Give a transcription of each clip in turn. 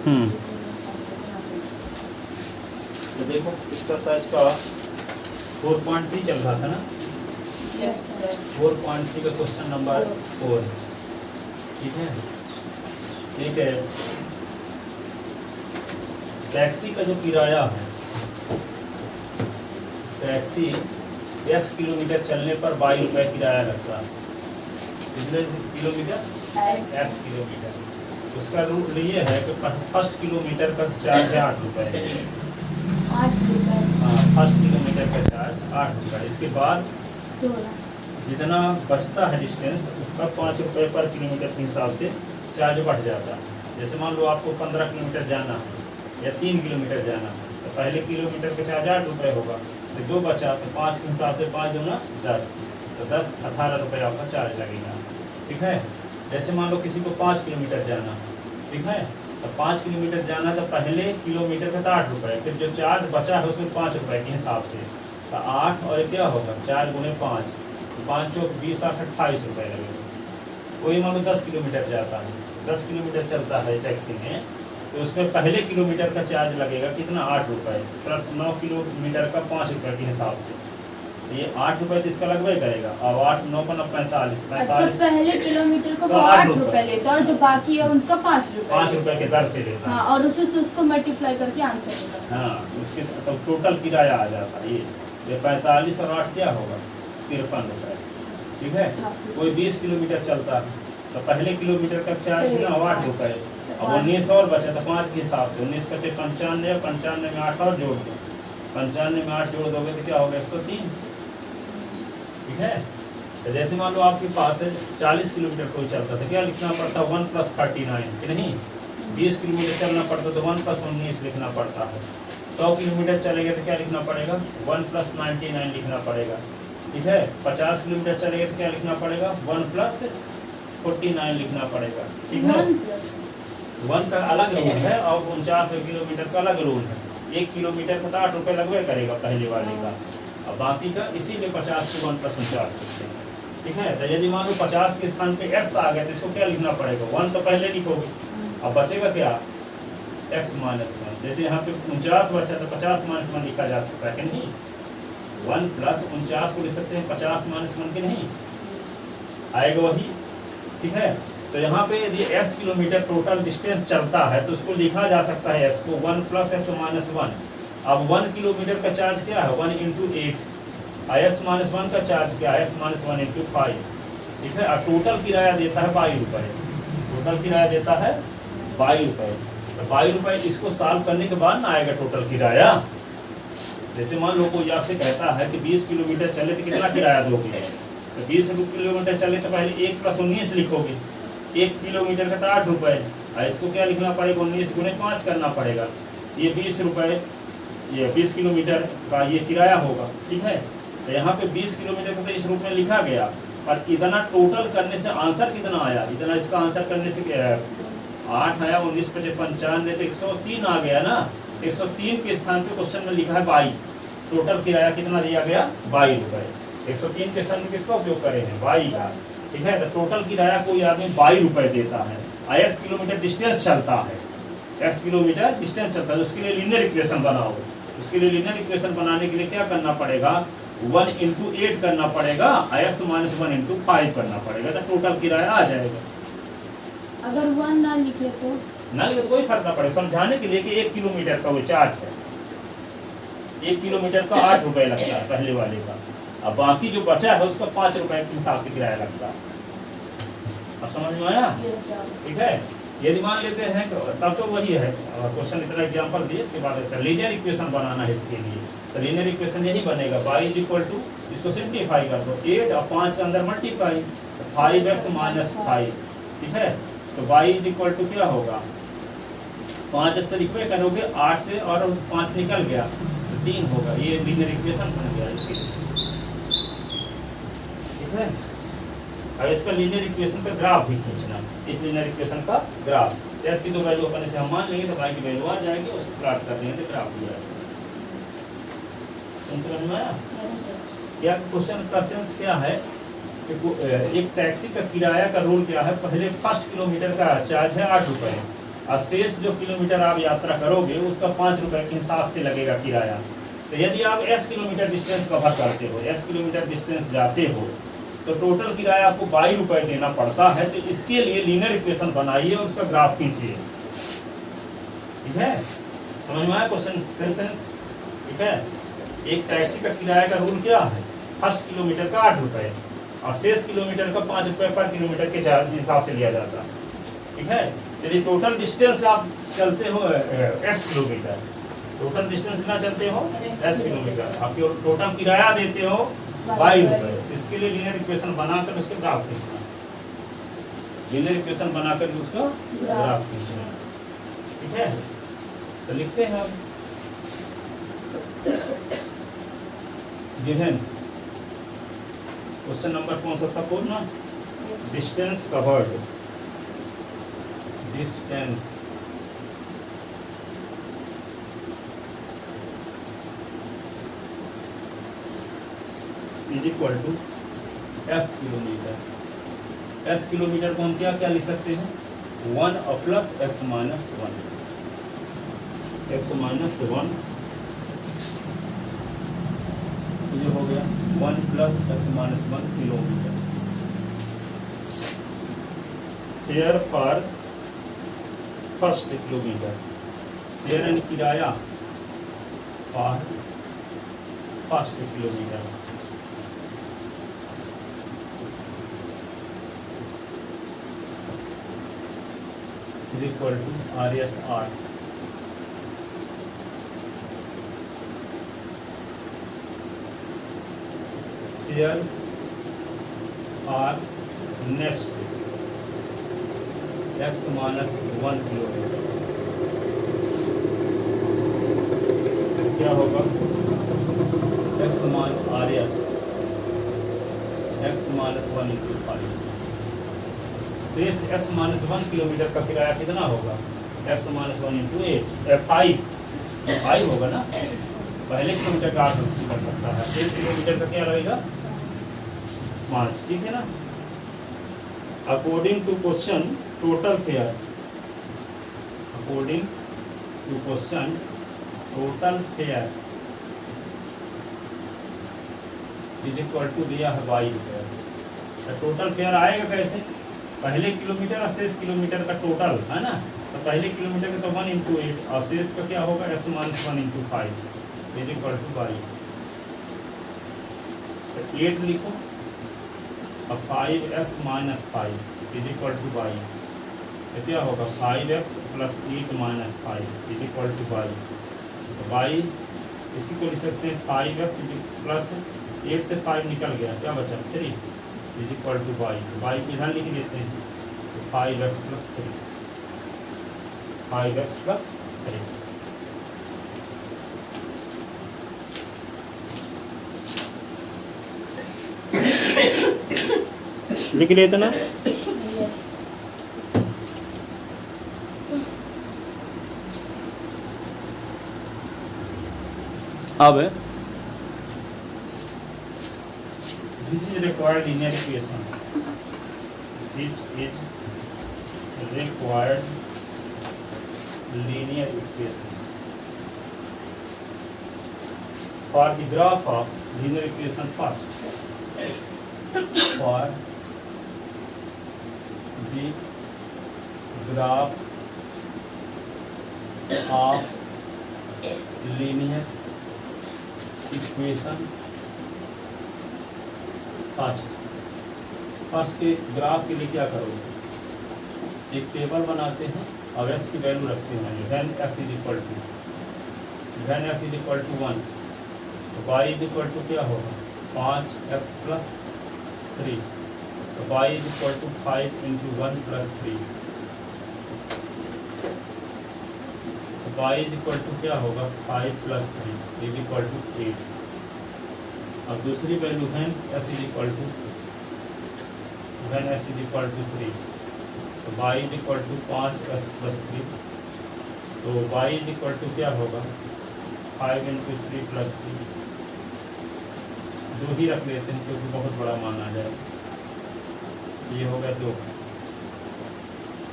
तो देखो एक्सरसाइज का 4.3 चल रहा था ना। 4.3 का क्वेश्चन नंबर 4। ठीक है, एक है टैक्सी का जो किराया है, टैक्सी 10 किलोमीटर चलने पर 22 रुपये किराया लगता है। कितने किलोमीटर? 10 किलोमीटर। उसका रूल ये है कि फर्स्ट किलोमीटर का चार्ज है 8 रुपये। 8 रुपये। हाँ, फर्स्ट किलोमीटर का चार्ज 8 रुपये। इसके बाद 16। जितना बचता है डिस्टेंस उसका 5 रुपये पर किलोमीटर के हिसाब से चार्ज बढ़ जाता है। जैसे मान लो आपको 15 किलोमीटर जाना है या 3 किलोमीटर जाना है, तो पहले किलोमीटर का चार्ज 8 रुपये होगा, तो 2 बचा तो 5 के हिसाब से 5 दूना 10, तो 18 रुपये आपका चार्ज लगेगा। ठीक है, जैसे मान लो किसी को 5 किलोमीटर जाना है, ठीक है, तो 5 किलोमीटर जाना है तो पहले किलोमीटर का तो 8 रुपये, फिर जो चार्ज बचा है उसमें 5 रुपये के हिसाब से, तो 8 और क्या होगा 4 गुने 5, 5 चौक 20, 8, 28 रुपये लगेगा। वही मान लो 10 किलोमीटर जाता है, 10 किलोमीटर चलता है टैक्सी में, तो उसमें पहले किलोमीटर का चार्ज लगेगा कितना 8 रुपये प्लस 9 किलोमीटर का 5 रुपये के हिसाब से। तो ये 8 रुपये तो इसका लगभग करेगा। अब 8 9 का 45। अच्छा, पहले किलोमीटर को तो 8 रुपये लेता है और जो बाकी है उनका 5 रुपये। 5 रुपये के दर से लेता है। हाँ, और उसी से उसको मल्टीप्लाई करके आंसर देता है। हाँ, उसके तो टोटल किराया आ जाता है ये 45 और 8 क्या होगा 53 रुपये। ठीक है, कोई 20 किलोमीटर चलता है तो पहले किलोमीटर का चार्ज ना 8 रुपये, अब 19 और बचा तो 5 के हिसाब से 19 बचे 95, 95 में 8 और जोड़ दो, 95 में 8 जोड़ दोगे तो क्या होगा 103। ठीक है, तो जैसे मान लो आपके पास है 40 किलोमीटर कोई चलता था, क्या लिखना पड़ता 1 + 39 कि नहीं। 20 किलोमीटर चलना पड़ता तो 1 + 19 लिखना पड़ता है। 100 किलोमीटर चलेगा तो क्या लिखना पड़ेगा 1 + 99 लिखना पड़ेगा। ठीक है, 50 किलोमीटर चलेगा तो क्या लिखना पड़ेगा 1 + 49 लिखना पड़ेगा। ठीक है, 1 का अलग रूल है और 49 किलोमीटर का अलग रूल है। 1 किलोमीटर का 8 रुपये लगभग करेगा पहले वाले का, और बाकी का इसीलिए 50 को 1 + 49 करते हैं। ठीक है, तो यदि मान लो 50 के स्थान पे x आ गया तो इसको क्या लिखना पड़ेगा 1 तो पहले लिखोगे, अब बचेगा क्या x - 1। जैसे यहाँ पे 49 बचा तो 50 - 1 लिखा जा सकता है कि नहीं। 1 + 49 को लिख सकते हैं 50 - 1 के नहीं आएगा वही। ठीक है, तो यहाँ पे यदि s किलोमीटर टोटल डिस्टेंस चलता है तो उसको लिखा जा सकता है s को 1 + s - 1। अब 1 किलोमीटर का चार्ज क्या है 1 × 8, s - 1 का चार्ज क्या है s - 1 × 5। ठीक है, अब टोटल किराया देता है 22 रुपये, टोटल किराया देता है 22 रुपये। तो 22 रुपये इसको सॉल्व करने के बाद ना आएगा टोटल किराया। जैसे मान लो कोई आपसे कहता है कि 20 किलोमीटर चले तो कितना किराया दोगे, तो 20 किलोमीटर चले तो पहले 1 + 19 लिखोगे, 1 किलोमीटर का तो 8 रुपये, और इसको क्या लिखना पड़ेगा 19 × 5 करना पड़ेगा। ये 20 रुपये, ये 20 किलोमीटर का ये किराया होगा। ठीक है, तो यहाँ पे 20 किलोमीटर का तो इस रूप में लिखा गया, और इतना टोटल करने से आंसर कितना आया, इतना इसका आंसर करने से 8 आया, 19 × 5 95 तो 103 आ गया ना। 103 के स्थान पे क्वेश्चन में लिखा है 22, टोटल किराया कितना दिया गया 22 रुपये। 103 के स्थान में किसका उपयोग करे हैं 22 का। ठीक है, तो टोटल किराया कोई आदमी 22 रुपये देता है, 80 किलोमीटर डिस्टेंस चलता है, 80 किलोमीटर डिस्टेंस चलता है। उसके लिए लीनियर इक्वेशन बनाओ। उसके लिए लीनियर इक्वेशन बनाने के लिए क्या करना पड़ेगा 1 × 8 करना पड़ेगा, s - 1 × 5 करना पड़ेगा, तो टोटल किराया आ जाएगा। अगर 1 ना लिखे तो ना लिखे तो कोई फर्क ना पड़ेगा, समझाने के लिए कि 1 किलोमीटर का वो चार्ज है, 1 किलोमीटर का 8 रुपये लगता है पहले वाले का, अब बाकी जो बचा है उसका 5 रुपये के हिसाब से किराया लगता है। अब समझ में आया। ठीक है, यदि मान लेते हैं तब तो वही है क्वेश्चन, इतना एग्जांपल दिए, इसके बाद लीनियर इक्वेशन बनाना है इसके लिए। तो लीनियर इक्वेशन यही बनेगा y = इसको सिंप्लीफाई कर दो, 8 और 5 के अंदर मल्टीप्लाई, 5x - 5। ठीक है, तो y = क्या होगा 5 से लिखवे करोगे 8 से और 5 निकल गया तो 3 होगा। ये लीनियर इक्वेशन बन गया इसके। ठीक है, अब इसका लीनियर इक्वेशन का ग्राफ भी खींचना, इस लीनियर इक्वेशन का ग्राफ। s की 2 वैल्यू अपने से हम मान लेंगे तो y की वैल्यू आ जाएगी, उसको प्लॉट कर देंगे तो ग्राफ भी आएगा। समझ में आया क्या। क्वेश्चन का सेंस क्या है कि एक टैक्सी का किराया का रूल क्या है, पहले फर्स्ट किलोमीटर का चार्ज है 8 रुपये, और शेष जो किलोमीटर आप यात्रा करोगे उसका 5 रुपए के हिसाब से लगेगा किराया। तो यदि आप s किलोमीटर डिस्टेंस कवर करते हो, s किलोमीटर डिस्टेंस जाते हो, तो टोटल किराया आपको 22 रुपए देना पड़ता है। तो इसके लिए लीनियर इक्वेशन बनाइए और उसका ग्राफ खींचिए। ठीक है, समझ में आया क्वेश्चन सेंस? ठीक है, एक टैक्सी का किराया का रूल क्या है? फर्स्ट किलोमीटर का 8 रुपए और शेष किलोमीटर का 5 रुपए पर किलोमीटर के हिसाब से लिया जाता है। ठीक है, यदि टोटल डिस्टेंस आप चलते हो s किलोमीटर, टोटल डिस्टेंस कितना चलते हो s किलोमीटर, आप टोटल किराया देते हो 22 रुपए। इसके लिए लीनियर इक्वेशन बनाकर उसको ग्राफ खींचना, लीनियर इक्वेशन बनाकर उसका ग्राफ खींचना। ठीक है, तो लिखते हैं आप गिवन क्वेश्चन नंबर कौन सा था? 4 ना, distance covered, distance is equal to s kilometre. s kilometre को हम क्या क्या लिख सकते हैं? 1 और plus x minus 1, x minus 1 ये हो गया 1 plus x minus 1 kilometre. Fare for first kilometre, fare यानी किराया for first kilometre. Is equal to RSR। Fare for next x minus 1 kilometre क्या होगा? x मान RS x माइनस 1 इंटू 5। शेष x minus 1 kilometre का किराया कितना होगा? x माइनस 1 इंटू 5 होगा ना। पहले किलोमीटर का 8 रुपये लगता है, शेष किलोमीटर का क्या लगेगा? 5। ठीक है ना। According to question total fare, according to question total fare is equal to दिया है 22 रुपये। टोटल फेयर आएगा कैसे? पहले किलोमीटर और शेष किलोमीटर का टोटल है ना। तो पहले किलोमीटर का तो 1 इंटू 8 और शेष का क्या होगा? s minus 1 into 5 is equal to 22। तो 8 लिखो और 5x minus 5 is equal to 22। तो क्या होगा? 5x plus 8 minus 5 is equal to 22। तो 22 इसी को लिख सकते हैं 5x प्लस 8 से 5 निकल गया, क्या बचा? 3 इज इक्वल टू 22। 22 इधर लिख देते हैं, तो 5x प्लस 3, 5x प्लस 3। लिख लेते ना। अब which is required linear equation, which is required linear equation for the graph of linear equation first, for the graph of linear equation first के ग्राफ के लिए क्या करोगे? एक टेबल बनाते हैं और s की वैल्यू रखते हैं। When s is equal to 1 तो y इज इक्वल टू क्या होगा? 5x plus 3। तो y is equal to 5 into 1 plus 3। तो y इज इक्वल टू क्या होगा? 5 प्लस 3 इज इक्वल टू 8। अब दूसरी वैल्यू है s इज इक्वल टू 3। तो y is equal to 5s plus 3। तो y इज इक्वल टू क्या होगा? 5 इंटू 3 प्लस 3। 2 ही रख लेते हैं क्योंकि बहुत बड़ा मान आ जाए। ये हो गया 2।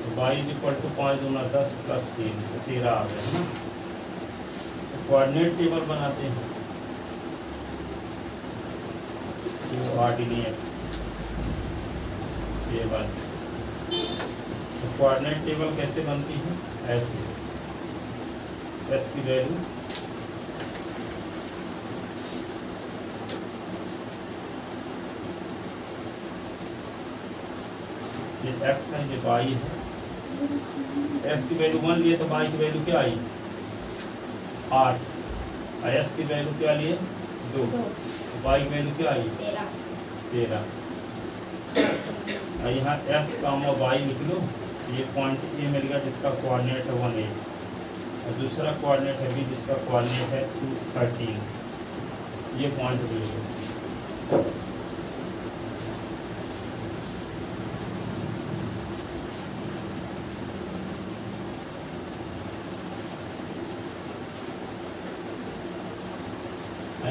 तो y इज इक्वल टू 5 दूना 10 प्लस 3 तो 13 आ गया है ना। तो कोऑर्डिनेट टेबल बनाते हैं, कोऑर्डिनेट टेबल। तो कोऑर्डिनेट टेबल कैसे बनती है, ऐसे s की वैल्यू ये x है, ये y है। s की वैल्यू 1 लिए तो y की वैल्यू क्या आई 8, और s की वैल्यू क्या लिए 2, y की वैल्यू क्या आई 13। और यहाँ s कामा y लिख लो। ये पॉइंट ए मिल गया जिसका कोऑर्डिनेट है 1 8, और दूसरा कोऑर्डिनेट है बी जिसका कोऑर्डिनेट है 2 13। ये पॉइंट ले लो।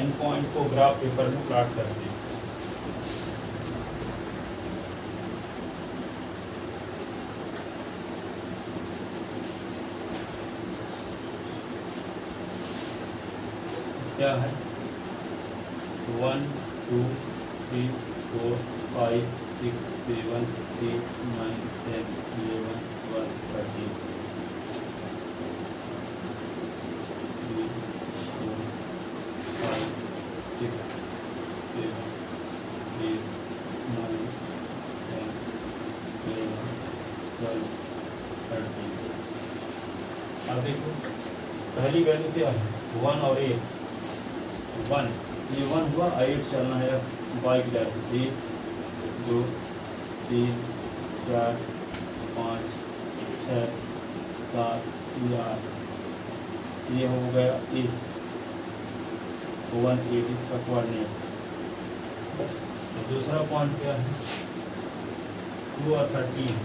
इन पॉइंट को ग्राफ पेपर में प्लॉट करते हैं। क्या है 1 2 3 4 5 6 7 8 9 10 11 12 13 3 4 5 6 7 8 9 10 11 12 13। अब देखो पहली वैल्यू क्या है 1 और 8। 1 ये 1 हुआ, 8 चलना है y की डायरेक्शन 1 2 3 4 5 6 7 8। ये हो गया 1 1 8 इसका कोऑर्डिनेट। दूसरा पॉइंट क्या है 2 और 13,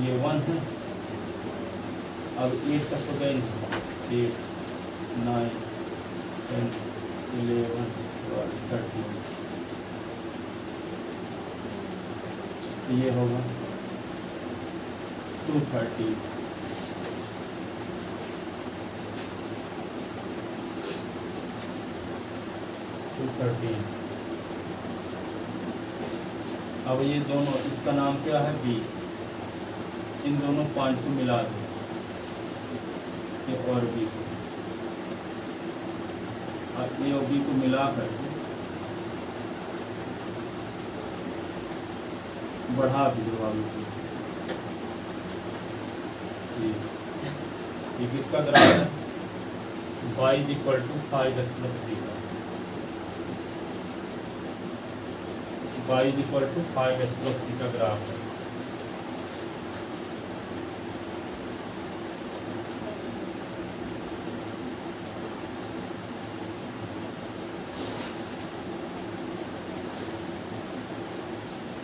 ये 1 है। अब 8 तक तो गए 8 9 10 11 12 13। ये होगा 230। अब ये दोनों, इसका नाम क्या है बी। इन दोनों पॉइंट को मिला दो, ए और बी को, और ए और बी को मिला कर बढ़ा भी दो आगे पीछे। ये किसका ग्राफ है y is equal to 5s plus 3 का। y is equal to 5s plus 3 का ग्राफ है।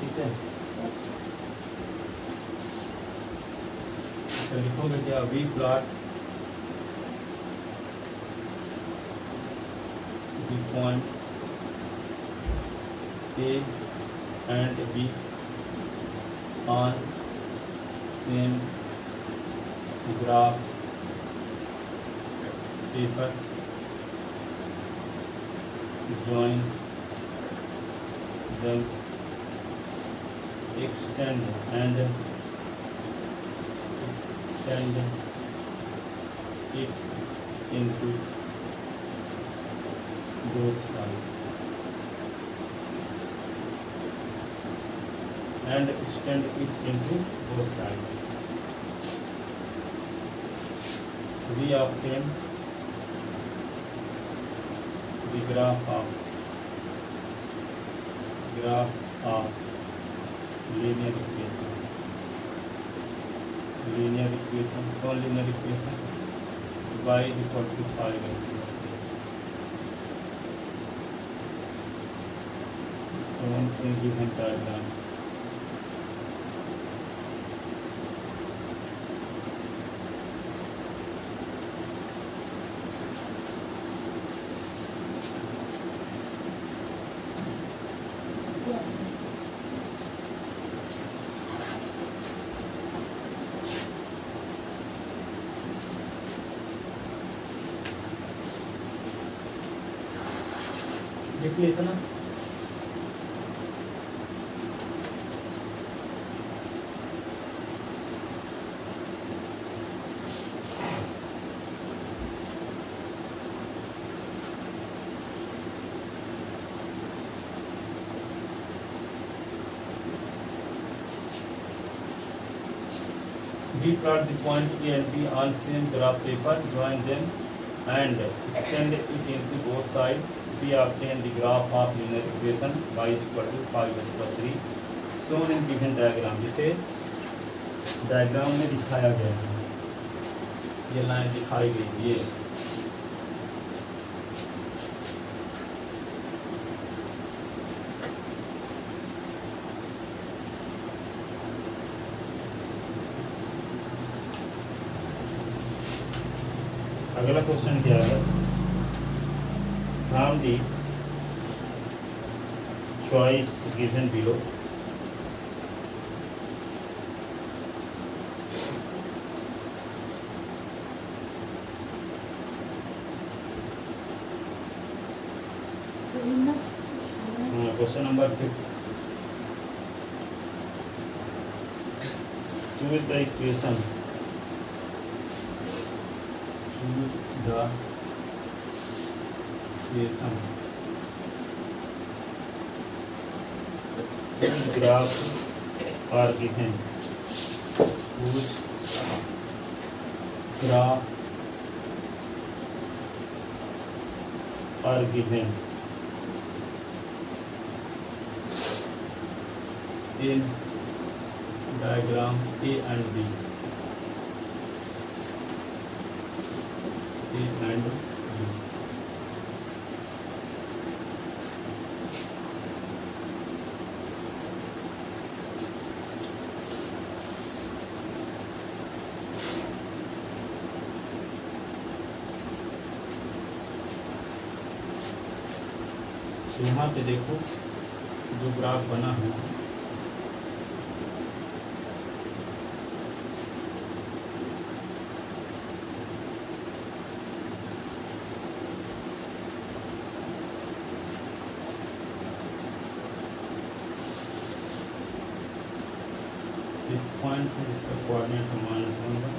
ठीक है, तो लिखोगे क्या we plot the point A and B on same graph paper, join them, extend it into both sides and extend it into both sides. We obtain the graph of linear equation. For linear equation y is equal to 5s plus 3 shown in given diagram. लिख ले इतना। We plot the point A and B on same graph paper, join them and extend it into both sides. We obtain the graph of linear equation y is equal to 5x plus 3 shown in given diagram. इसे diagram में दिखाया गया है, ये line दिखाई गई ये। अगला क्वेश्चन क्या है? From the choice given below, question number 5, choose the equation, choose the equation whose graph are given, whose graph are given in diagram A and B. A and B. तो यहाँ पे देखो जो ग्राफ बना है, एक पॉइंट है जिसका कोऑर्डिनेट -1 है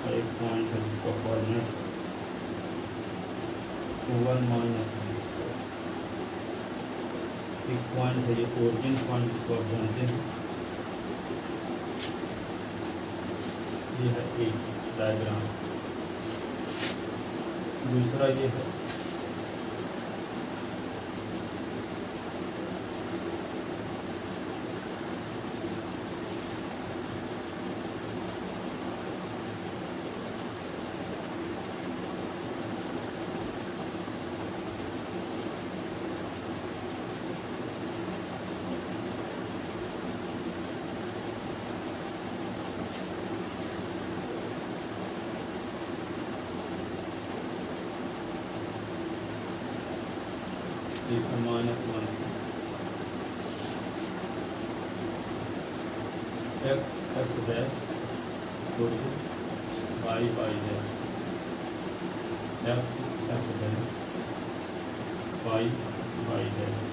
और एक पॉइंट है जिसका कोऑर्डिनेट 1 - 3। एक पॉइंट है ये ओरिजिन पॉइंट, इसको आप जानते हैं, ये है एक डायग्राम। दूसरा ये है -1 x dash equal to y dash, x dash y dash।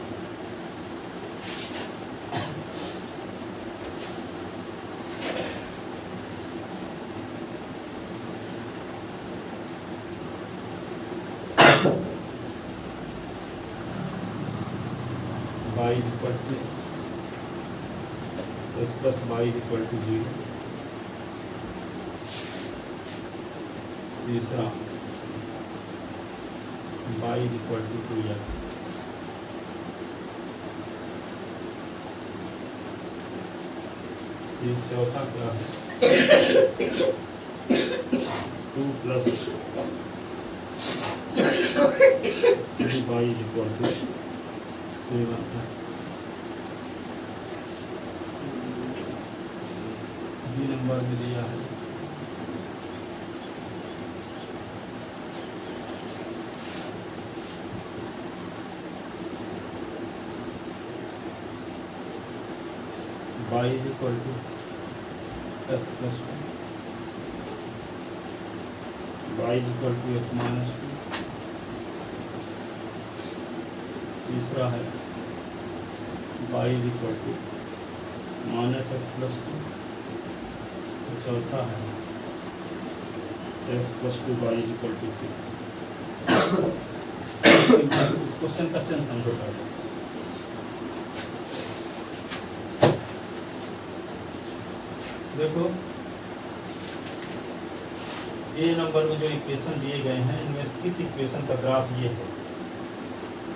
y is equal to x plus y is equal to 0। तीसरा y is equal to 2x। ये चौथा क्या है? 2 plus y is equal to 7x। B number में दिया है y is equal to s plus 2, y is equal to s minus 2, तीसरा है y is equal to minus x plus 2, चौथा है x प्लस 2 y इज इक्वल टू 6। इस question का सेंस समझो पहले। देखो ए नंबर में जो इक्वेशन दिए गए हैं इनमें से किस इक्वेशन का ग्राफ ये है,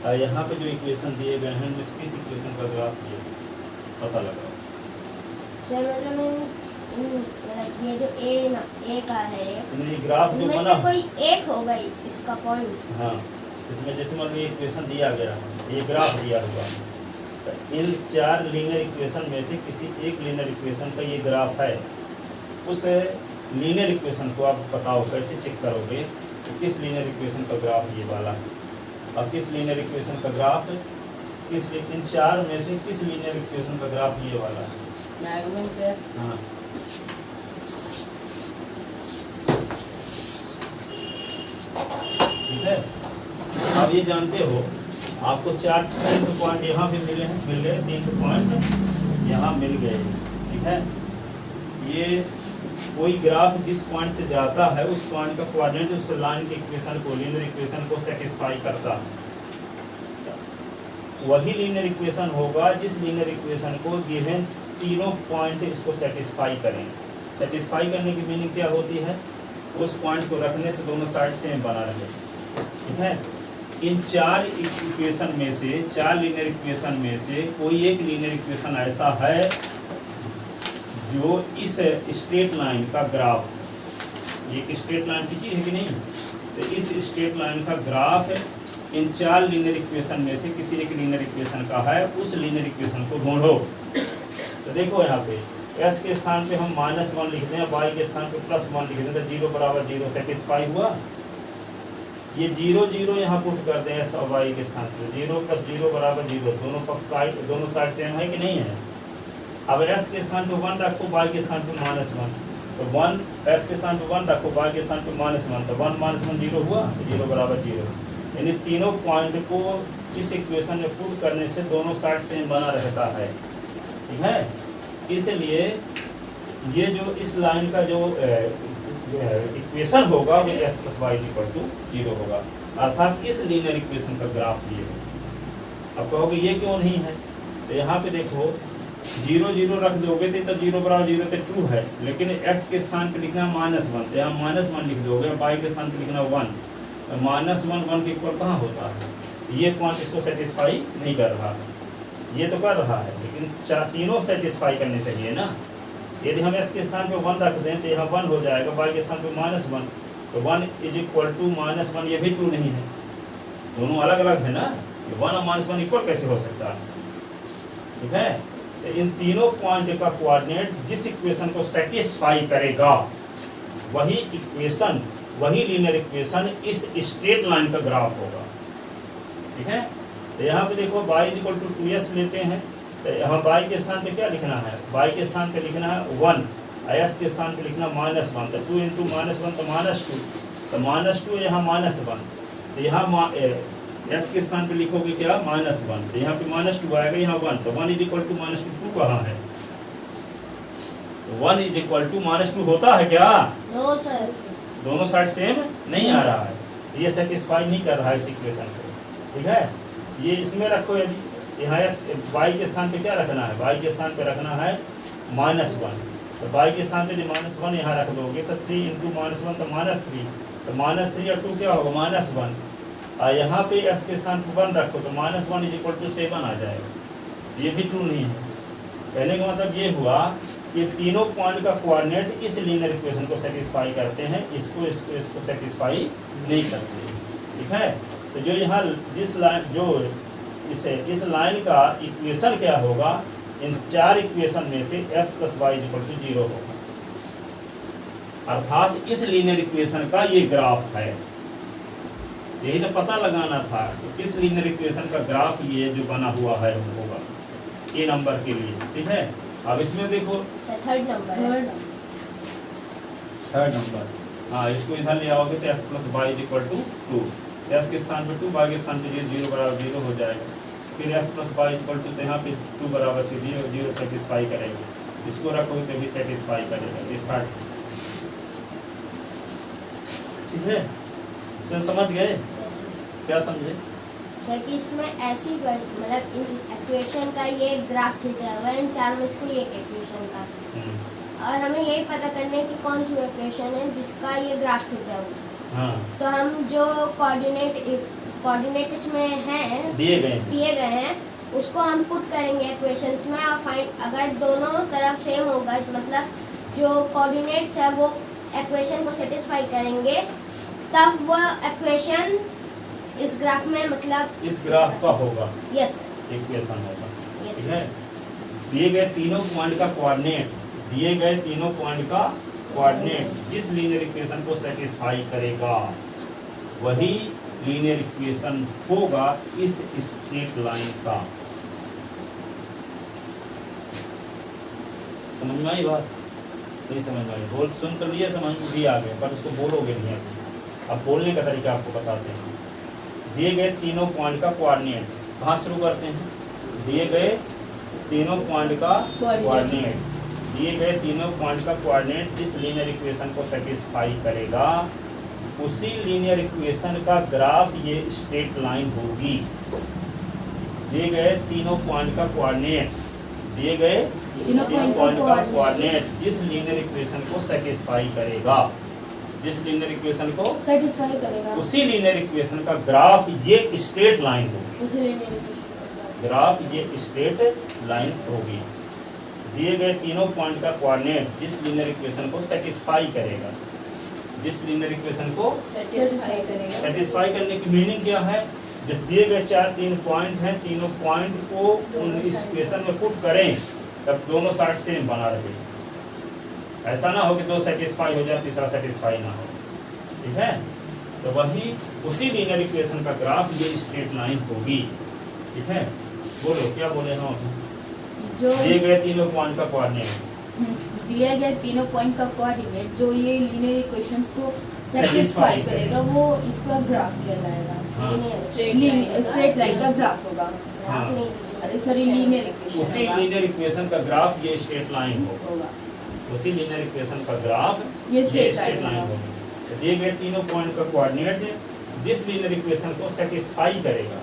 और यहाँ पे जो इक्वेशन दिए गए हैं इनमें से किस इक्वेशन का ग्राफ ये है, पता लगाओ। ये जो ए का है ये ग्राफ जो इनमें बना से कोई एक होगा इसका पॉइंट। हाँ, इसमें जैसे मान लो इक्वेशन दिया गया है, ये ग्राफ दिया हुआ है, तो इन 4 लीनियर इक्वेशन में से किसी एक लीनियर इक्वेशन का ये ग्राफ है। उस लीनियर इक्वेशन को आप बताओ कैसे चेक करोगे कि किस लीनियर इक्वेशन का ग्राफ ये वाला है, और किस लीनियर इक्वेशन का ग्राफ इन 4 में से किस लीनियर इक्वेशन का ग्राफ ये वाला है। मैगमन से हाँ, ठीक है। आप ये जानते हो आपको 4 पॉइंट यहाँ भी मिल गए 3 पॉइंट यहाँ मिल गए, ठीक है। ये कोई ग्राफ जिस पॉइंट से जाता है उस पॉइंट का कोऑर्डिनेट उस लाइन के इक्वेशन को लीनियर इक्वेशन को सेटिस्फाई करता है। वही लीनियर इक्वेशन होगा जिस लीनियर इक्वेशन को गिवन तीनों पॉइंट इसको सेटिस्फाई करें। सेटिस्फाई करने की मीनिंग क्या होती है, उस पॉइंट को रखने से दोनों साइड सेम बना रहे, ठीक है। इन 4 इक्वेशन में से 4 लीनियर इक्वेशन में से कोई एक लीनियर इक्वेशन ऐसा है जो इस स्ट्रेट लाइन का ग्राफ, ये एक स्ट्रेट लाइन की चीज है कि नहीं, तो इस स्ट्रेट लाइन का ग्राफ इन 4 लीनियर इक्वेशन में से किसी एक लीनियर इक्वेशन का है, उस लीनियर इक्वेशन को ढूंढो। तो देखो यहाँ पे s के स्थान पे हम -1 लिख दें, y के स्थान पे +1 लिख दें, तो 0 बराबर 0 सेटिस्फाई हुआ। ये 0 0 यहाँ पुट कर दें s और y के स्थान पे, 0 + 0 बराबर 0, दोनों साइड सेम है कि नहीं है। अब s के स्थान पे 1 रखो, y के स्थान पे -1, तो 1 s के स्थान पे 1 रखो, y के स्थान पे -1, तो 1 - 1 0 हुआ, 0 बराबर 0। यानी तीनों पॉइंट को इस इक्वेशन में पुट करने से दोनों साइड सेम बना रहता है, ठीक है। इसलिए ये जो इस लाइन का जो इक्वेशन होगा वो s + y = 0 होगा, अर्थात इस लीनियर इक्वेशन का ग्राफ ये है। अब कहोगे ये क्यों नहीं है, तो यहाँ पे देखो 0 0 रख दोगे तो 0 बराबर 0 तो ट्रू है, लेकिन s के स्थान पे लिखना -1, तो यहाँ -1 लिख दोगे, y के स्थान पे लिखना 1, तो -1 1 के इक्वल कहाँ होता है। ये पॉइंट इसको सेटिस्फाई नहीं कर रहा है, ये तो कर रहा है, लेकिन तीनों सेटिस्फाई करने चाहिए ना। यदि हम s के स्थान पे 1 रख दें तो यहाँ 1 हो जाएगा, y के स्थान पे -1, तो 1 = -1, ये भी ट्रू नहीं है, दोनों अलग अलग है ना, 1 और -1 इक्वल कैसे हो सकता है, ठीक है। तो इन तीनों पॉइंट का कोऑर्डिनेट जिस इक्वेशन को सेटिस्फाई करेगा वही इक्वेशन, वही लीनियर इक्वेशन इस स्ट्रेट लाइन का ग्राफ होगा, ठीक है। तो यहाँ पे देखो y = 2s लेते हैं, तो यहाँ y के स्थान पे क्या लिखना है, y के स्थान पे लिखना है 1, s के स्थान पे लिखना -1, तो 2 × -1 तो -2, तो -2 यहाँ -1, तो यहाँ s के स्थान पे लिखोगे क्या -1, तो यहाँ पे -2 आएगा, यहाँ 1, तो 1 = -2 कहाँ है, 1 = -2 होता है क्या, दोनों साइड सेम नहीं आ रहा है, ये सेटिस्फाई नहीं कर रहा है इस इक्वेशन को, ठीक है। ये इसमें रखो, यदि यहाँ y के स्थान पे क्या रखना है, y के स्थान पे रखना है -1, तो y के स्थान पे यदि -1 यहाँ रख दोगे तो 3 × -1 तो -3, तो -3 और 2 क्या होगा -1, और यहाँ पे s के स्थान पे 1 रखो तो -1 = 7 आ जाएगा, ये भी ट्रू नहीं है। कहने का मतलब ये हुआ कि तीनों पॉइंट का कोऑर्डिनेट इस लीनियर इक्वेशन को सेटिस्फाई करते हैं, इसको सेटिस्फाई नहीं करते, ठीक है। तो जो यहाँ इस लाइन का इक्वेशन क्या होगा, इन 4 इक्वेशन में से s + y = 0 होगा, अर्थात इस लीनियर इक्वेशन का ये ग्राफ है। यही तो पता लगाना था कि किस लीनियर इक्वेशन का ग्राफ ये जो बना हुआ है होगा ए नंबर के लिए, ठीक है। अब इसमें देखो थर्ड नंबर, हाँ, इसको इधर ले आओगे तो s + y = 2, s के स्थान पे 2, y के स्थान पे 0 बराबर 0 हो जाएगा, फिर s plus y equal to, यहाँ पे 2 बराबर से 0 सेटिस्फाई करेगा, इसको रखोगे तो भी सेटिस्फाई करेगा। ये थर्ड, ठीक है, सर समझ गए? क्या समझे? सर कि इसमें ऐसी मतलब इन इक्वेशन का ये ग्राफ खींचा हुआ है, इन चार में इसको ये इक्वेशन का, और हमें यही पता करना है कि कौन सी इक्वेशन है जिसका ये ग्राफ खींचा हुआ है। हाँ, तो हम जो कोऑर्डिनेट इसमें हैं दिए गए हैं उसको हम पुट करेंगे इक्वेशंस में, और फाइंड अगर दोनों तरफ सेम होगा मतलब जो कोऑर्डिनेट्स है वो इक्वेशन को सेटिस्फाई करेंगे, तब वो इक्वेशन इस ग्राफ में मतलब इस ग्राफ का होगा, यस इक्वेशन होगा, यस ठीक है। दिए गए तीनों पॉइंट का कोऑर्डिनेट, दिए गए तीनों पॉइंट का कोऑर्डिनेट जिस लीनियर इक्वेशन को सेटिस्फाई करेगा वही लीनियर इक्वेशन होगा इस स्ट्रेट लाइन का। समझ में आई बात? नहीं समझ में आई? बोल सुन तो लिया, समझ में भी आ गया, पर उसको बोलोगे नहीं अभी। अब बोलने का तरीका आपको बताते हैं। दिए गए तीनों पॉइंट का कोऑर्डिनेट, कहाँ शुरू करते हैं? दिए गए तीनों पॉइंट का कोऑर्डिनेट, दिए गए तीनों पॉइंट का कोऑर्डिनेट जिस लीनियर इक्वेशन को सेटिस्फाई करेगा उसी लीनियर इक्वेशन का ग्राफ ये स्ट्रेट लाइन होगी। दिए गए तीनों पॉइंट का कोऑर्डिनेट, दिए गए तीनों पॉइंट का कोऑर्डिनेट जिस लीनियर इक्वेशन को सेटिस्फाई करेगा, जिस लीनियर इक्वेशन को सेटिस्फाई करेगा उसी लीनियर इक्वेशन का ग्राफ ये स्ट्रेट लाइन होगी, उसी लीनियर इक्वेशन का ग्राफ ये स्ट्रेट लाइन होगी। दिए गए तीनों पॉइंट का कोऑर्डिनेट जिस लीनियर इक्वेशन को सेटिस्फाई करेगा, जिस लीनियर इक्वेशन को सेटिस्फाई करेगा। सेटिस्फाई करने की मीनिंग क्या है? जब दिए गए तीन पॉइंट हैं, तीनों पॉइंट को उन इस इक्वेशन में पुट करें तब दोनों साइड सेम बना रहे। ऐसा ना हो कि दो सेटिस्फाई हो जाए तीसरा सेटिस्फाई ना हो, ठीक है। तो वही उसी लीनियर इक्वेशन का ग्राफ ये स्ट्रेट लाइन होगी, ठीक है। बोलो क्या बोले हम? जो दिए गए तीनों पॉइंट का कोऑर्डिनेट, दिए गए तीनों पॉइंट का कोऑर्डिनेट जो ये लीनियर इक्वेशंस को Satisfy सेटिस्फाई करेगा वो इसका ग्राफ कहलाएगा। हाँ। स्ट्रेट लाइन का ग्राफ होगा। हाँ। अरे सॉरी लीनियर इक्वेशन उसी लीनियर इक्वेशन का ग्राफ ये स्ट्रेट लाइन होगा, होगा। उसी लीनियर इक्वेशन का ग्राफ ये ये straight स्ट्रेट line लाइन होगा। होगी। तो दिए गए तीनों पॉइंट का कोऑर्डिनेट है जिस लीनियर इक्वेशन को सेटिस्फाई करेगा,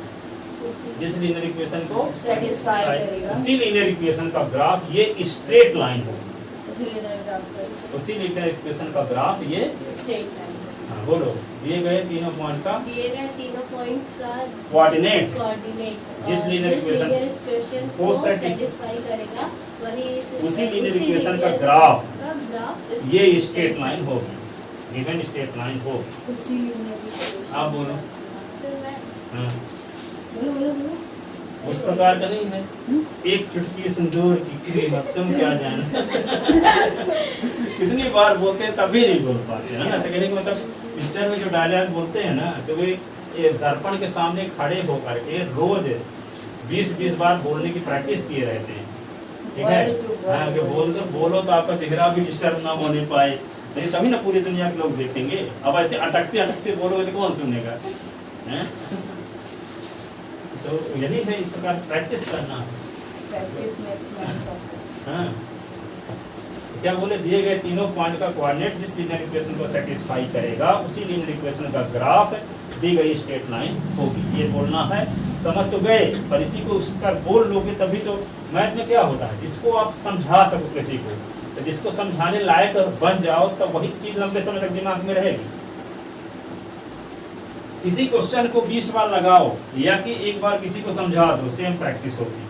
जिस लीनियर इक्वेशन को सेटिस्फाई करेगा उसी लीनियर इक्वेशन का ग्राफ ये स्ट्रेट लाइन होगी, उसी लीनियर ग्राफ उसी लीनियर इक्वेशन का ग्राफ ये। Straight line. हाँ बोलो, दिए गए तीनों पॉइंट का दिए गए तीनों पॉइंट का कोऑर्डिनेट कोऑर्डिनेट जिस linear equation को को सेटिस्फाई करेगा वही उसी लीनियर इक्वेशन का ग्राफ ग्राफ ये स्ट्रेट लाइन होगी, गिवन स्ट्रेट लाइन होगी। उसी लीनियर इक्वेशन। आप बोलो। सर मैं हाँ, बोलो। उस प्रकार का नहीं है। एक चुटकी सिंदूर की कीमत तुम क्या जानो। कितनी बार बोलते हैं तभी नहीं बोल पाते है ना। तो कहने का मतलब पिक्चर में जो डायलॉग बोलते हैं ना तो वे ये दर्पण के सामने खड़े होकर के रोज 20-20 बार बोलने की प्रैक्टिस किए रहते हैं, ठीक है। हाँ, कि बोलो तो आपका चेहरा भी डिस्टर्ब ना होने पाए, नहीं तभी ना पूरी दुनिया के लोग देखेंगे। अब ऐसे अटकते अटकते बोलोगे तो कौन सुनेगा, हैं? तो यही है, इस प्रकार प्रैक्टिस करना है। Practice makes man perfect. हाँ, क्या बोले? दिए गए तीनों पॉइंट का कोऑर्डिनेट जिस लीनियर इक्वेशन को सेटिस्फाई करेगा उसी लीनियर इक्वेशन का ग्राफ दी गई स्ट्रेट लाइन होगी। ये बोलना है, समझ तो गए। पर इसी को उस पर बोल लोगे तभी तो। मैथ में क्या होता है, जिसको आप समझा सको किसी को, तो जिसको समझाने लायक बन जाओ तो वही चीज लंबे समय तक दिमाग में रहेगी। इसी क्वेश्चन को 20 बार लगाओ या कि एक बार किसी को समझा दो, सेम प्रैक्टिस होगी।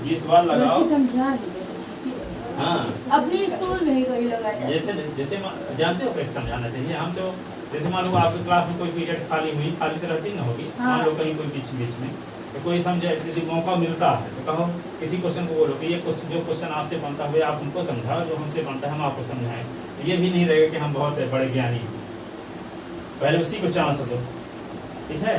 20 बार लगाओ। समझा ही दो तो ठीक ही रहेगा। हाँ, अपने स्कूल में ही कोई लगाया जाता है। जैसे जानते हो कैसे समझाना चाहिए। हम तो जैसे मान लो आपकी क्लास में कोई पीरियड खाली हुई, खाली तो रहती ना होगी, हाँ। मान लो कहीं कोई बीच में तो कोई समझे, यदि मौका मिलता है तो कहो किसी क्वेश्चन को बोलो कि ये क्वेश्चन, जो क्वेश्चन आपसे बनता हुआ आप उनको समझाओ, जो हमसे बनता है हम आपको समझाएं। तो ये भी नहीं रहेगा कि हम बहुत बड़े ज्ञानी, पहले उसी को चांस दो, ठीक है।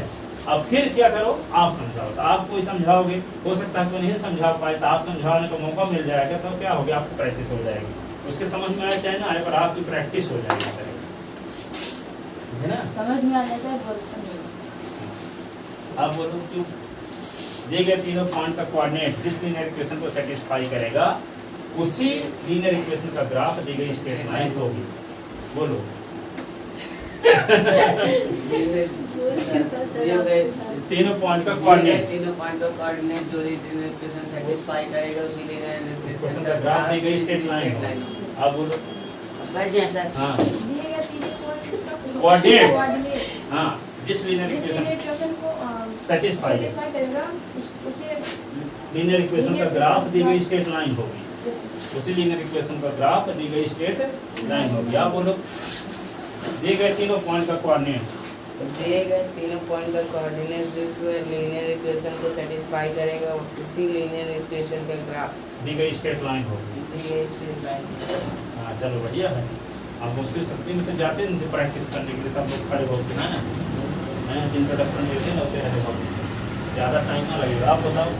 अब फिर क्या करो, आप समझाओ। तो आप कोई समझाओगे, हो सकता है कोई नहीं समझा पाए, तो आप समझाने का मौका मिल जाएगा, तो क्या हो गया, आपको प्रैक्टिस हो जाएगी। उसके समझ में आए चाहे ना आए, पर आपकी प्रैक्टिस हो जाएगी तरह से, है ना। समझ में आ जाता है, बोलते नहीं। अब बोलो शुभ। दिए गए तीनों पॉइंट का कोऑर्डिनेट जिस लीनियर इक्वेशन को सेटिस्फाई करेगा उसी लीनियर इक्वेशन का ग्राफ दी गई स्ट्रेट लाइन होगी। बोलो। तीनों पॉइंट का कोऑर्डिनेट तीनों पॉइंट का कोऑर्डिनेट जो लीनियर इक्वेशन सेटिस्फाई करेगा उसी लीनियर इक्वेशन का ग्राफ दी गई स्ट्रेट लाइन होगी। अब बोलो। बैठ जाए सर। हाँ दिए गए तीनों पॉइंट का कोऑर्डिनेट कोऑर्डिनेट हाँ जिस लीनियर जिस इक्वेशन लीनियर इक्वेशन को सेटिस्फाई सेटिस्फाई करेगा उसे लीनियर इक्वेशन का ग्राफ दी गई स्ट्रेट लाइन होगी। उसी लीनियर इक्वेशन का ग्राफ दी गई स्ट्रेट लाइन होगी। आप बोलो। दिए गए तीनों पॉइंट का कोऑर्डिनेट दिए गए तीनों पॉइंट का कोऑर्डिनेट जिस लीनियर इक्वेशन को सेटिस्फाई करेगा उसी लीनियर इक्वेशन का ग्राफ दी गई स्ट्रेट लाइन होगी। दी गई स्ट्रेट लाइन। हाँ चलो बढ़िया है। आप मुझसे शक्ति में तो जाते हैं प्रैक्टिस करने के लिए सब लोग खड़े होते हैं ना इंट्रोडक्शन देते हैं होते हैं ज़्यादा टाइम ना लगेगा। आप बताओ।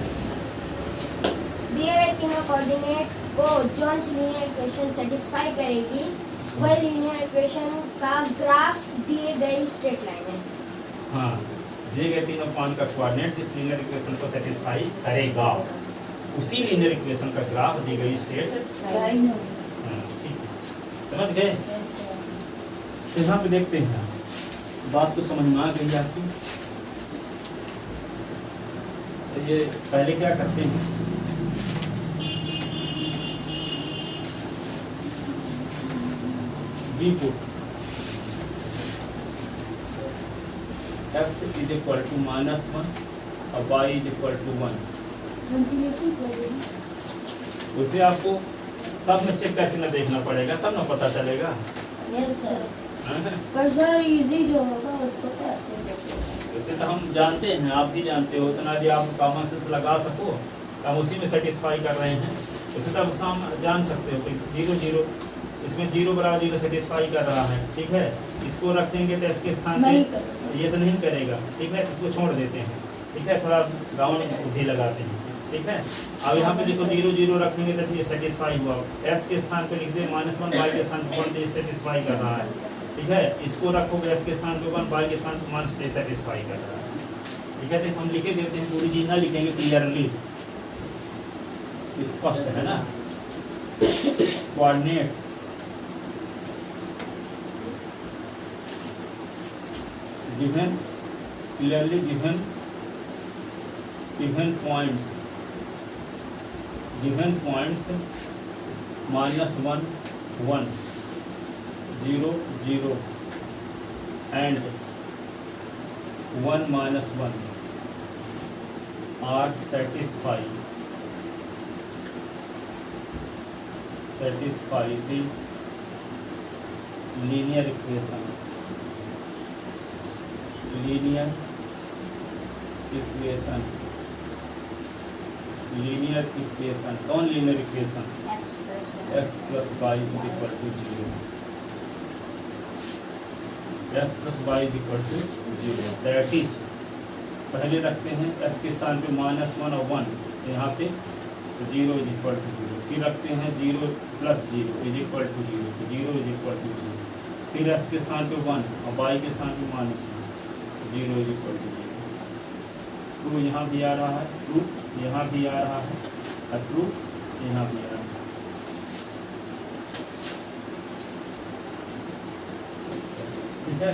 दिए गए तीनों कोऑर्डिनेट को जोन्स लीनियर इक्वेशन सेटिस्फाई करेगी वह लीनियर इक्वेशन का ग्राफ दिए गई स्ट्रेट लाइन है। हाँ दिए गए तीनों पॉइंट का कोऑर्डिनेट जिस लीनियर इक्वेशन को सेटिस्फाई करेगा उसी लीनियर इक्वेशन का ग्राफ दी गई स्ट्रेट लाइन होगी। ठीक है समझ गए। तो यहाँ पे देखते हैं बात तो समझ में आ गई आपकी। तो ये पहले क्या करते हैं we put x is equal to -1 और y is equal to 1। Continuation problem उसे आपको सब में चेक करके ना देखना पड़ेगा तब ना पता चलेगा। Yes sir. पर सर इजी जो होगा उसको कैसे देखेंगे? वैसे तो हम जानते हैं आप भी जानते हो उतना यदि आप कॉमन सेंस लगा सको तो हम उसी में सेटिस्फाई कर रहे हैं। उसे तो हम जान सकते हो कि 0 0 इसमें 0 बराबर 0 सेटिस्फाई कर रहा है। ठीक है इसको रखेंगे तो इसके स्थान नहीं पे करेगा। ये तो नहीं करेगा। ठीक है इसको छोड़ देते हैं। ठीक है थोड़ा गाउन बुद्धि लगाते हैं। ठीक है अब यहाँ पे देखो 0 0 रखेंगे तो ये सेटिस्फाई हुआ। s के स्थान पे लिख दे -1 y के स्थान पे 1 सेटिस्फाई कर रहा है। ठीक है इसको रखोगे s के स्थान पे 1 y के स्थान पे 1 सेटिस्फाई कर रहा है। ठीक है तो हम लिखे देते हैं पूरी चीज ना लिखेंगे क्लियरली स्पष्ट है ना। Coordinate given clearly given points -1 1 0 0 and 1 -1 are satisfy the linear equation कौन linear equation x plus y is equal to 0 x plus y is equal to 0 that is पहले रखते हैं s के स्थान पे -1 और 1 यहाँ पे तो 0 इज इक्वल टू 0 फिर रखते हैं 0 plus 0 इज इक्वल टू 0 तो 0 इज इक्वल टू 0 फिर s के स्थान पे 1 और y के स्थान पे -1 0 इज इक्वल टू 0 ट्रू यहाँ भी आ रहा है ट्रू यहाँ भी आ रहा है और ट्रू यहाँ भी आ रहा है। ठीक है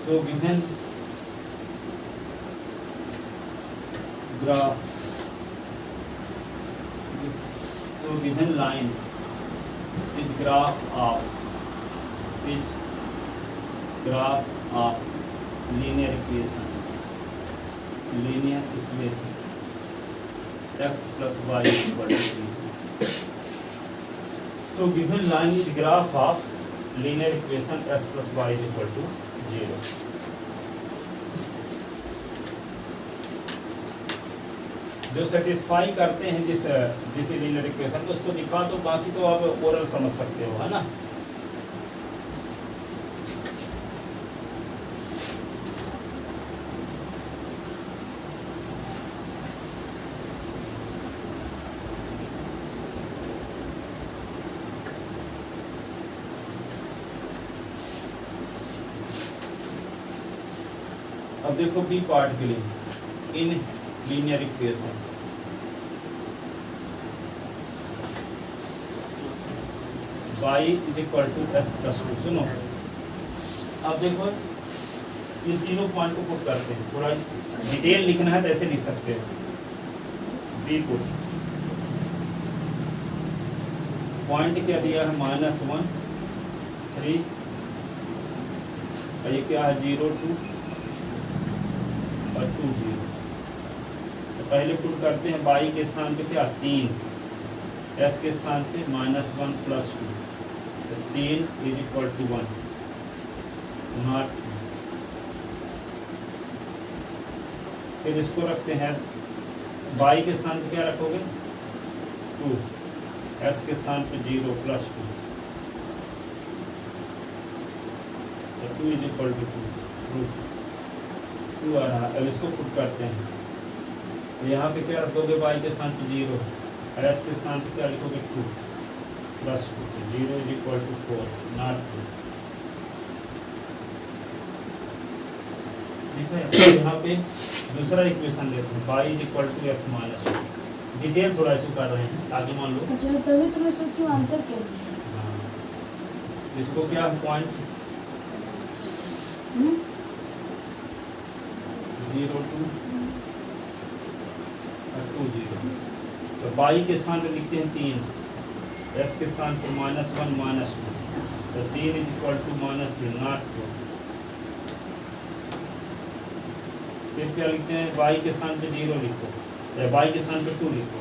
so given graph line is graph of linear equation x plus y is equal to 0. So given line is graph of linear equation s plus y is equal to 0. जो सेटिस्फाई करते हैं जिस लीनियर इक्वेशन को उसको दिखा दो बाकी तो आप ओरल समझ सकते हो है ना। अब देखो बी पार्ट के लिए in linear equation y is equal to S plus two. सुनो अब देखो ये तीनों पॉइंट को पुट करते हैं, थोड़ा डिटेल लिखना है तो ऐसे लिख सकते हो। बी पुट पॉइंट क्या दिया है -1 3 और ये क्या है 0 2 और 2 0। तो पहले पुट करते हैं y के स्थान पे क्या 3, s के स्थान पे -1 प्लस 2, तो 3 इज इक्वल टू 1 नॉट। फिर इसको रखते हैं y के स्थान पे क्या रखोगे 2, s के स्थान पे 0 प्लस 2, तो 2 इज इक्वल टू 2 आ रहा। अब इसको पुट करते हैं, यहाँ पे क्या रखोगे y के स्थान पे 0 और s के स्थान पे क्या लिखोगे 2 plus 2, 0 is equal to 4 not 2। ठीक है, तो यहाँ पे दूसरा इक्वेशन लेते हैं y is equal to s minus 2। Detail थोड़ा इसको कर रहे हैं ताकि मान लो अच्छा तभी तो मैं सोचूं आंसर क्या है। हाँ, इसको क्या पॉइंट 0 2 और 2 0। तो y के स्थान पे लिखते हैं 3, s के स्थान पे -1 -2, तो 3 इज इक्वल टू -3 नॉट 2। फिर क्या लिखते हैं y के स्थान पे 0 लिखो या y के स्थान पे 2 लिखो,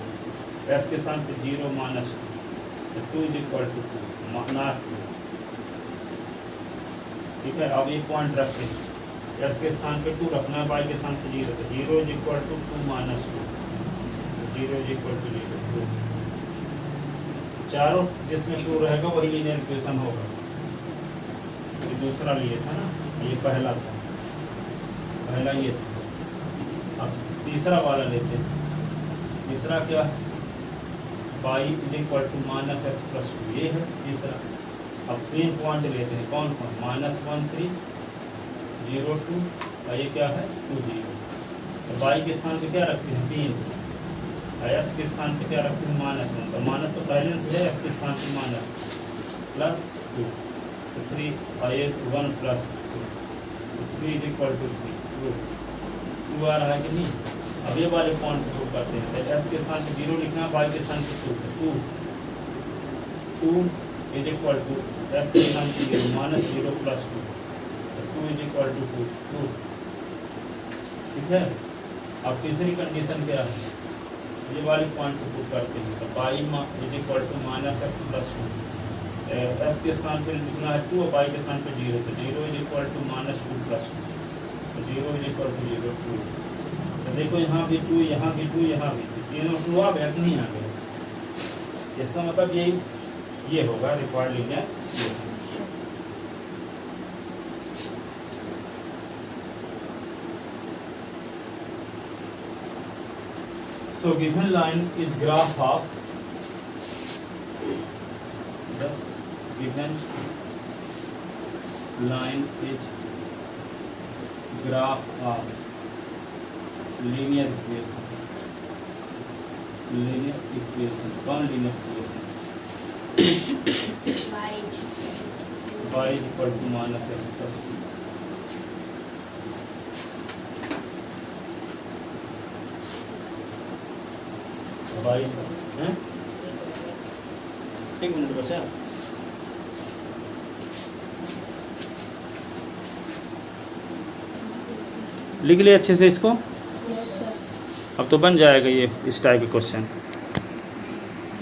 s के स्थान पे 0 -2, तो 2 इज इक्वल टू 2 नॉट 2। ठीक है, अब ये पॉइंट रखते हैं s के स्थान पे 2 रखना है, y के स्थान पे 0, तो 0 is equal to 2 -2, 0 is equal to 0 2। चारों जिसमें 2 रहेगा वही लीनियर इक्वेशन होगा। ये दूसरा लिए था ना, ये पहला था, पहला ये था। अब तीसरा वाला लेते हैं। तीसरा क्या y is equal to -s plus 2, ये है तीसरा। अब 3 पॉइंट लेते हैं, कौन कौन -1 3 0 2 और ये क्या है 2 0। तो y के स्थान पे क्या रखते हैं 3, s के स्थान पे क्या रखते हैं -1, तो माइनस तो पहले से है, s के स्थान पे माइनस प्लस 2, तो 3 और ये 1 प्लस 2, तो 3 इज इक्वल टू 3 2 आ रहा है कि नहीं। अब ये वाले पॉइंट को करते हैं, तो s के स्थान पे 0 लिखना है, y के स्थान पे 2 2 इज इक्वल टू s के स्थान पे 0 -0 प्लस 2, तो 2 इज इक्वल टू 2 ठीक है। अब तीसरी कंडीशन क्या है, ये वाले पॉइंट को पुट करते हैं, तो y is equal to -s plus 2, s के स्थान पे लिखना है 2 और y के स्थान पे 0, तो 0 इज इक्वल टू -2 प्लस 2, तो 0 इज इक्वल टू 0 2। तो देखो यहाँ भी 2 यहाँ भी 2 यहाँ भी 2, तीनों 2 आ गया कि नहीं आ गया। इसका मतलब ये होगा required linear equation. So given line is graph of thus given line is graph of linear equation कौन linear equation y is equal to -s plus 2। हैं एक मिनट बचा। लिख लिया अच्छे से इसको। अब तो बन जाएगा ये इस टाइप के क्वेश्चन।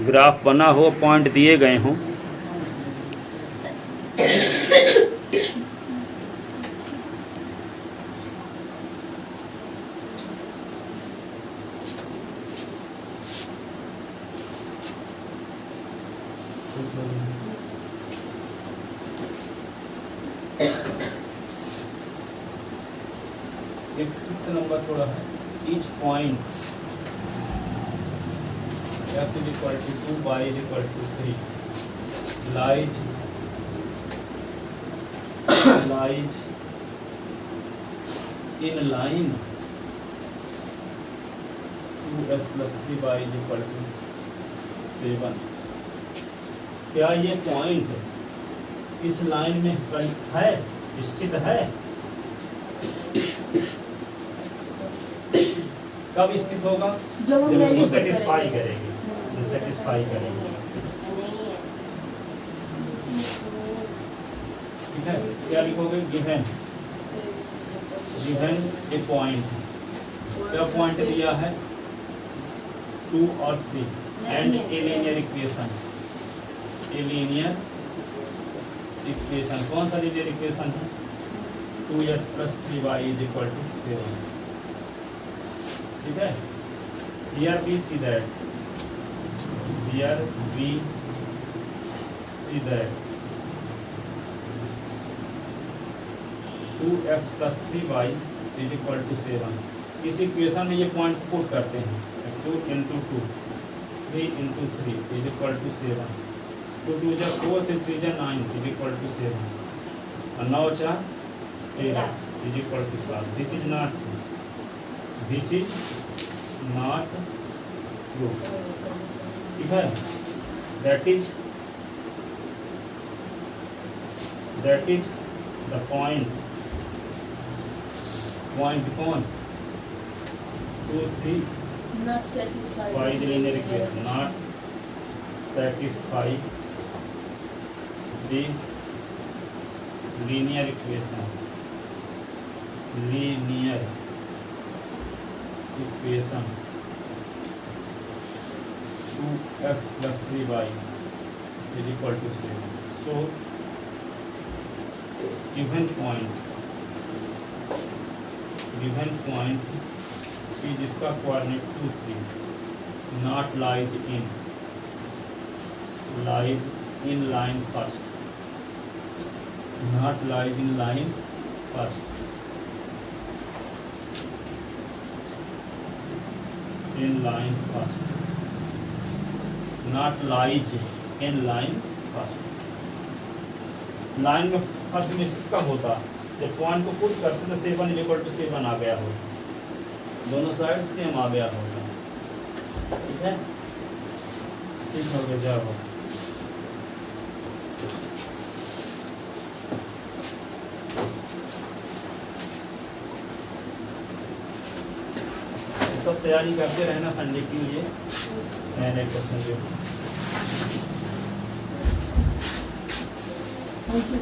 ग्राफ बना हो, पॉइंट दिए गए हों, एक 6 नंबर थोड़ा है। Each point s is equal to 2 y is equal to 3 lies in line 2s + 3y = 7। क्या ये पॉइंट इस लाइन में है, स्थित है? कब स्थित होगा? जब हम जब इसको value सेटिस्फाई करेंगे। करेंगे, जब सेटिस्फाई करेंगे, नहीं है। ठीक है। क्या लिखोगे? गिवन ए पॉइंट, क्या पॉइंट दिया है? 2 और 3 and a linear equation. A linear equation कौन सा लीनियर इक्वेशन है? 2s + 3y = 7। ठीक है। Here we see that 2s + 3y = 7। इस इक्वेशन में ये पॉइंट पुट करते हैं। 2 × 2 3 × 3 = 7। 2 × 2 = 4, 3 × 3 = 9 = 7। और 9 × 4 = 7। Which is not true। ठीक है। That is the point कौन? 2, 3 Not satisfied. by the linear equation, not satisfy the linear equation, 2s + 3y = 7। So given point कि जिसका coordinate 2, 3 not lies in line first, not lies in line first, in line first, not lies in line first। Line में first में स्थित कब होता? जब point को put करते तो 7 = 7 आ गया हो, दोनों साइड सेम आ गया होगा। ठीक है। ठीक हो गया। जब सब तैयारी करते रहना संडे के लिए नए नए क्वेश्चन के। Thank you.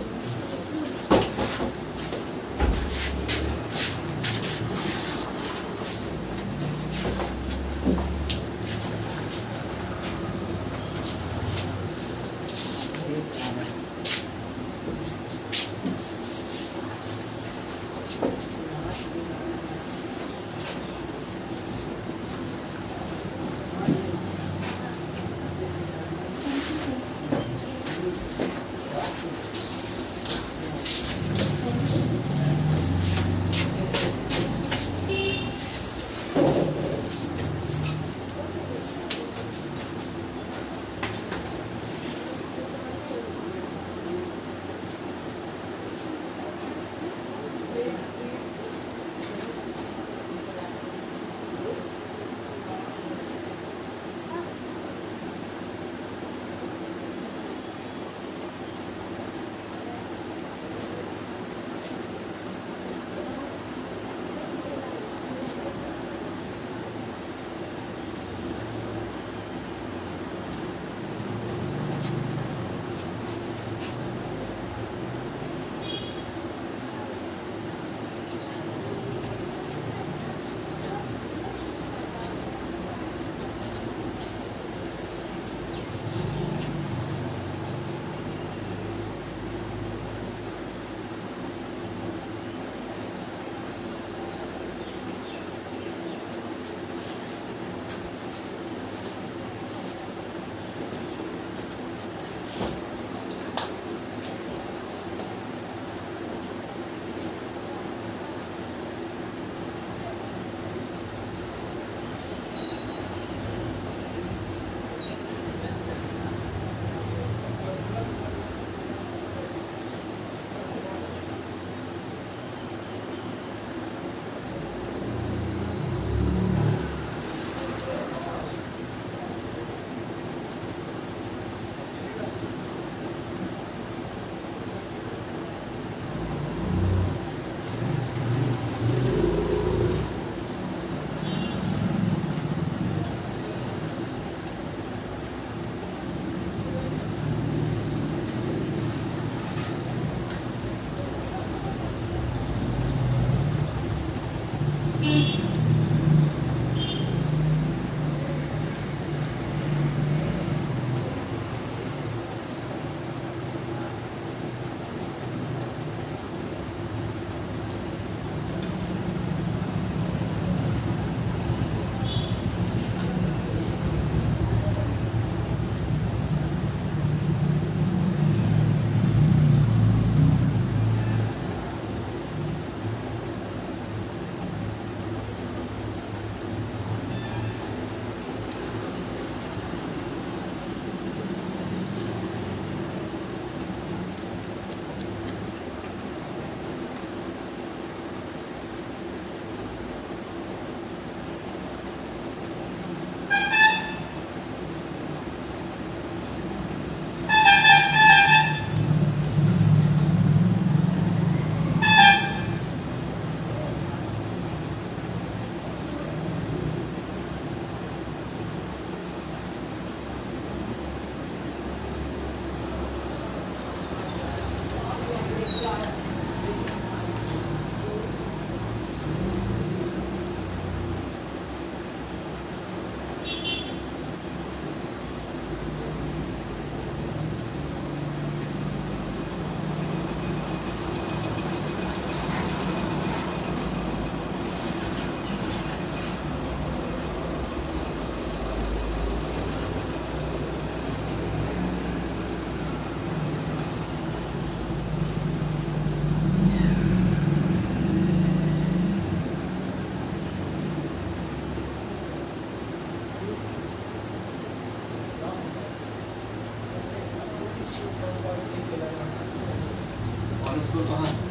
और उसको कहाँ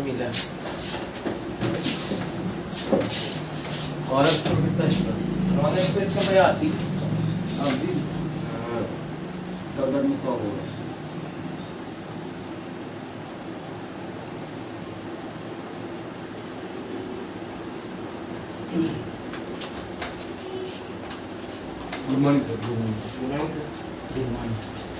मिला और उसको कितना इसका उन्होंने फिर समय आती अभी डॉलर में 100 होगा good morning sir good morning उन्होंने गुड मॉर्निंग